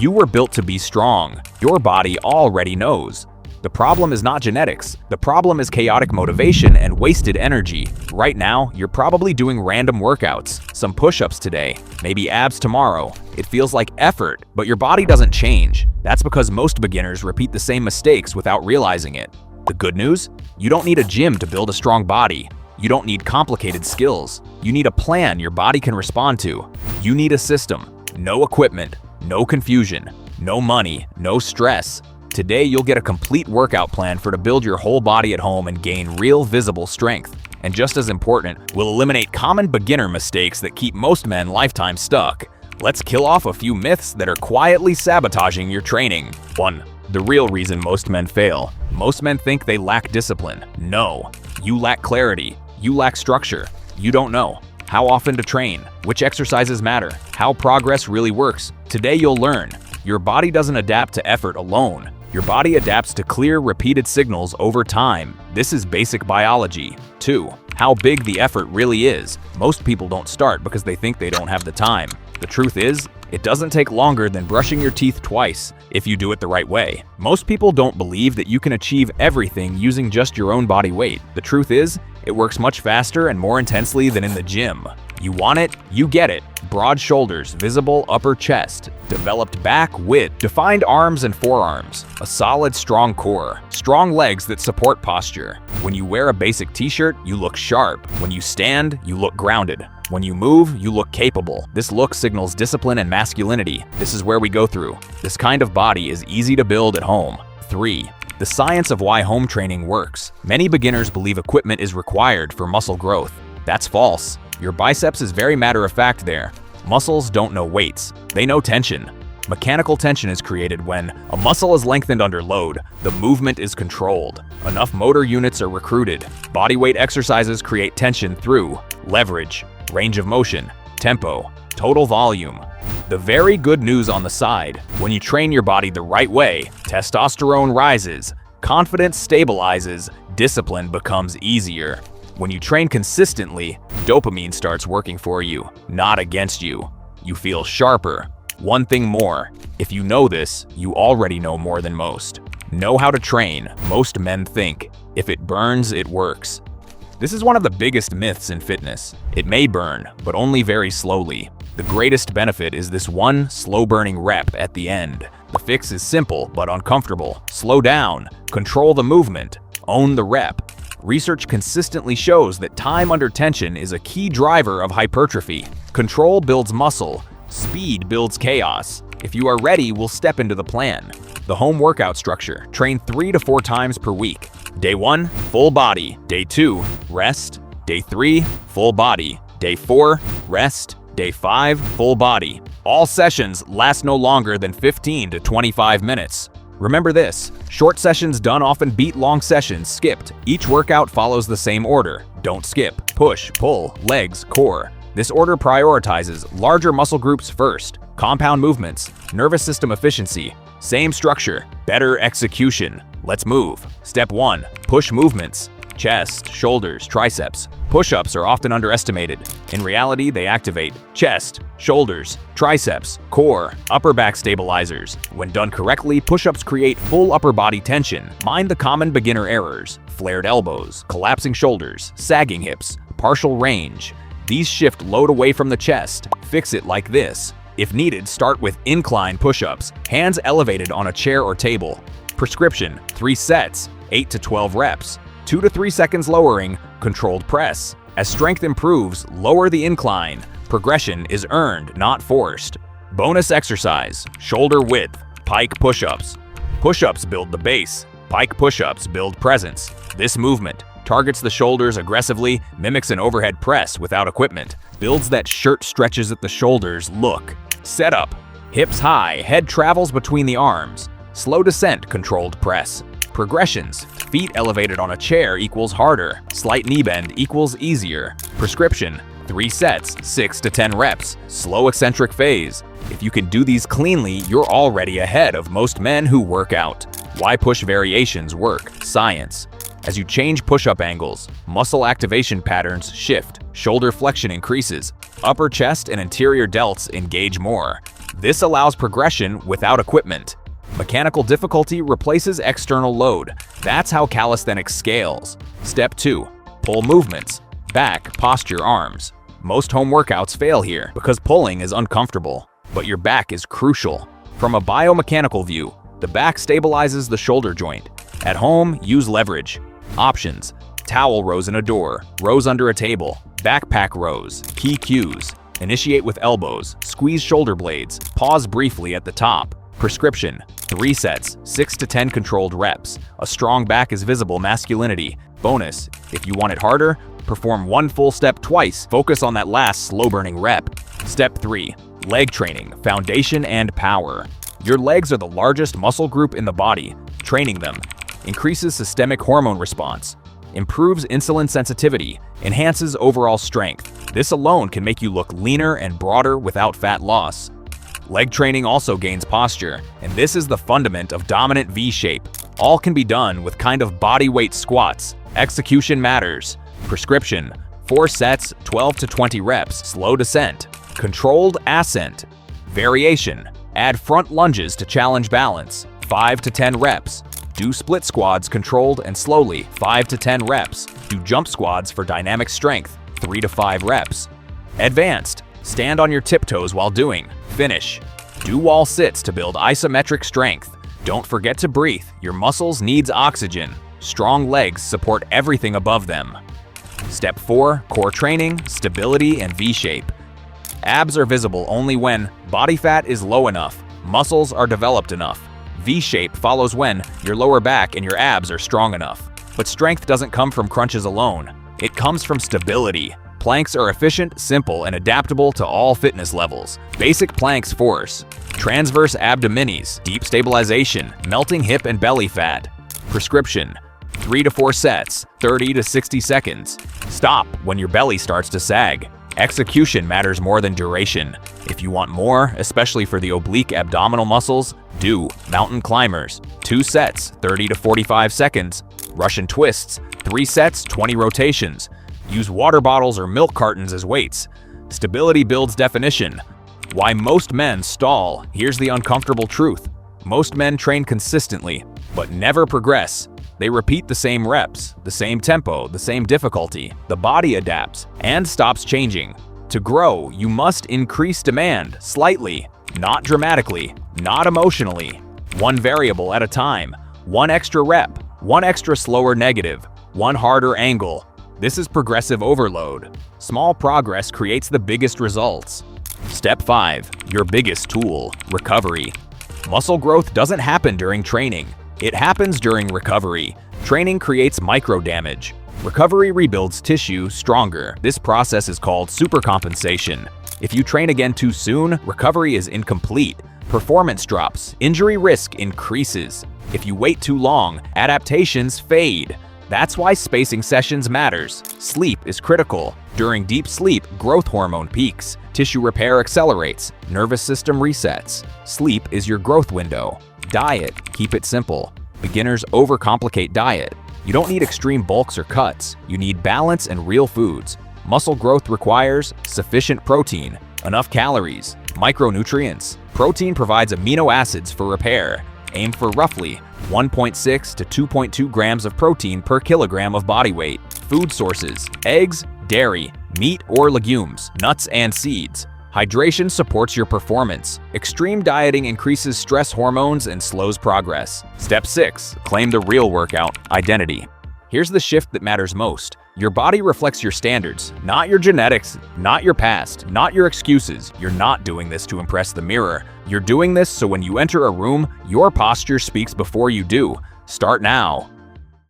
You were built to be strong. Your body already knows. The problem is not genetics. The problem is chaotic motivation and wasted energy. Right now, you're probably doing random workouts. Some push-ups today, maybe abs tomorrow. It feels like effort, but your body doesn't change. That's because most beginners repeat the same mistakes without realizing it. The good news? You don't need a gym to build a strong body. You don't need complicated skills. You need a plan your body can respond to. You need a system. No equipment, no confusion, no money, no stress. Today, you'll get a complete workout plan to build your whole body at home and gain real visible strength. And just as important, we'll eliminate common beginner mistakes that keep most men lifetime stuck. Let's kill off a few myths that are quietly sabotaging your training. 1. The real reason most men fail. Most men think they lack discipline. No. You lack clarity. You lack structure. You don't know how often to train, which exercises matter, how progress really works. Today you'll learn. Your body doesn't adapt to effort alone. Your body adapts to clear, repeated signals over time. This is basic biology. 2. How big the effort really is. Most people don't start because they think they don't have the time. The truth is, it doesn't take longer than brushing your teeth twice if you do it the right way. Most people don't believe that you can achieve everything using just your own body weight. The truth is, it works much faster and more intensely than in the gym. You want it, you get it. Broad shoulders, visible upper chest, developed back width, defined arms and forearms, a solid, strong core, strong legs that support posture. When you wear a basic t-shirt, you look sharp. When you stand, you look grounded. When you move, you look capable. This look signals discipline and masculinity. This is where we go through. This kind of body is easy to build at home. 3. The science of why home training works. Many beginners believe equipment is required for muscle growth. That's false. Your biceps is very matter-of-fact there. Muscles don't know weights. They know tension. Mechanical tension is created when a muscle is lengthened under load, the movement is controlled, enough motor units are recruited. Bodyweight exercises create tension through leverage, range of motion, tempo, total volume. The very good news on the side, when you train your body the right way, testosterone rises, confidence stabilizes, discipline becomes easier. When you train consistently, dopamine starts working for you, not against you. You feel sharper. One thing more, if you know this, you already know more than most. Know how to train. Most men think, if it burns, it works. This is one of the biggest myths in fitness. It may burn, but only very slowly. The greatest benefit is this one slow-burning rep at the end. The fix is simple but uncomfortable. Slow down, control the movement, own the rep. Research consistently shows that time under tension is a key driver of hypertrophy. Control builds muscle, speed builds chaos. If you are ready, we'll step into the plan. The home workout structure. Train 3 to 4 times per week. Day 1, full body. Day 2, rest. Day 3, full body. Day 4, rest. Day 5, full body. All sessions last no longer than 15 to 25 minutes. Remember this, short sessions done often beat long sessions skipped. Each workout follows the same order. Don't skip. Push, pull, legs, core. This order prioritizes larger muscle groups first, compound movements, nervous system efficiency, same structure, better execution. Let's move. Step 1, push movements. Chest, shoulders, triceps. Push-ups are often underestimated. In reality, they activate chest, shoulders, triceps, core, upper back stabilizers. When done correctly, push-ups create full upper body tension. Mind the common beginner errors: flared elbows, collapsing shoulders, sagging hips, partial range. These shift load away from the chest. Fix it like this. If needed, start with incline push-ups, hands elevated on a chair or table. Prescription: 3 sets, 8 to 12 reps. 2 to 3 seconds lowering, controlled press. As strength improves, lower the incline. Progression is earned, not forced. Bonus exercise: shoulder width, pike push-ups. Push-ups build the base. Pike push-ups build presence. This movement targets the shoulders aggressively, mimics an overhead press without equipment, builds that shirt stretches at the shoulders look. Setup: hips high, head travels between the arms. Slow descent, controlled press. Progressions: feet elevated on a chair equals harder. Slight knee bend equals easier. Prescription: 3 sets, 6 to 10 reps. Slow eccentric phase. If you can do these cleanly, you're already ahead of most men who work out. Why push variations work? Science. As you change push-up angles, muscle activation patterns shift. Shoulder flexion increases. Upper chest and interior delts engage more. This allows progression without equipment. Mechanical difficulty replaces external load. That's how calisthenics scales. Step 2. Pull movements. Back, posture, arms. Most home workouts fail here because pulling is uncomfortable, but your back is crucial. From a biomechanical view, the back stabilizes the shoulder joint. At home, use leverage. Options: towel rows in a door, rows under a table, backpack rows. Key cues: initiate with elbows, squeeze shoulder blades, pause briefly at the top. Prescription: 3 sets, 6 to 10 controlled reps. A strong back is visible masculinity. Bonus: if you want it harder, perform 1 full step twice. Focus on that last slow-burning rep. Step 3. Leg training, foundation and power. Your legs are the largest muscle group in the body. Training them increases systemic hormone response, improves insulin sensitivity, enhances overall strength. This alone can make you look leaner and broader without fat loss. Leg training also gains posture, and this is the fundament of dominant V shape. All can be done with kind of body weight squats. Execution matters. Prescription: 4 sets, 12 to 20 reps, slow descent. Controlled ascent. Variation: add front lunges to challenge balance, 5 to 10 reps. Do split squats controlled and slowly, 5 to 10 reps. Do jump squats for dynamic strength, 3 to 5 reps. Advanced: stand on your tiptoes while doing. Finish: do wall sits to build isometric strength. Don't forget to breathe, your muscles needs oxygen. Strong legs support everything above them. Step 4. Core training, stability, and V-shape. Abs are visible only when body fat is low enough, muscles are developed enough. V-shape follows when your lower back and your abs are strong enough. But strength doesn't come from crunches alone. It comes from stability. Planks are efficient, simple, and adaptable to all fitness levels. Basic planks force. Transverse abdominis, deep stabilization, melting hip and belly fat. Prescription: 3 to 4 sets, 30 to 60 seconds. Stop when your belly starts to sag. Execution matters more than duration. If you want more, especially for the oblique abdominal muscles, do mountain climbers. 2 sets, 30 to 45 seconds. Russian twists, 3 sets, 20 rotations. Use water bottles or milk cartons as weights. Stability builds definition. Why most men stall. Here's the uncomfortable truth. Most men train consistently, but never progress. They repeat the same reps, the same tempo, the same difficulty. The body adapts and stops changing. To grow, you must increase demand slightly, not dramatically, not emotionally. 1 variable at a time, 1 extra rep, 1 extra slower negative, 1 harder angle. This is progressive overload. Small progress creates the biggest results. Step 5. Your biggest tool: recovery. Muscle growth doesn't happen during training. It happens during recovery. Training creates micro-damage. Recovery rebuilds tissue stronger. This process is called supercompensation. If you train again too soon, recovery is incomplete. Performance drops. Injury risk increases. If you wait too long, adaptations fade. That's why spacing sessions matters. Sleep is critical. During deep sleep, growth hormone peaks. Tissue repair accelerates. Nervous system resets. Sleep is your growth window. Diet: keep it simple. Beginners overcomplicate diet. You don't need extreme bulks or cuts. You need balance and real foods. Muscle growth requires sufficient protein, enough calories, micronutrients. Protein provides amino acids for repair. Aim for roughly 1.6 to 2.2 grams of protein per kilogram of body weight. Food sources: eggs, dairy, meat or legumes, nuts and seeds. Hydration supports your performance. Extreme dieting increases stress hormones and slows progress. Step 6. Claim the real workout: identity. Here's the shift that matters most. Your body reflects your standards, not your genetics, not your past, not your excuses. You're not doing this to impress the mirror. You're doing this so when you enter a room, your posture speaks before you do. Start now.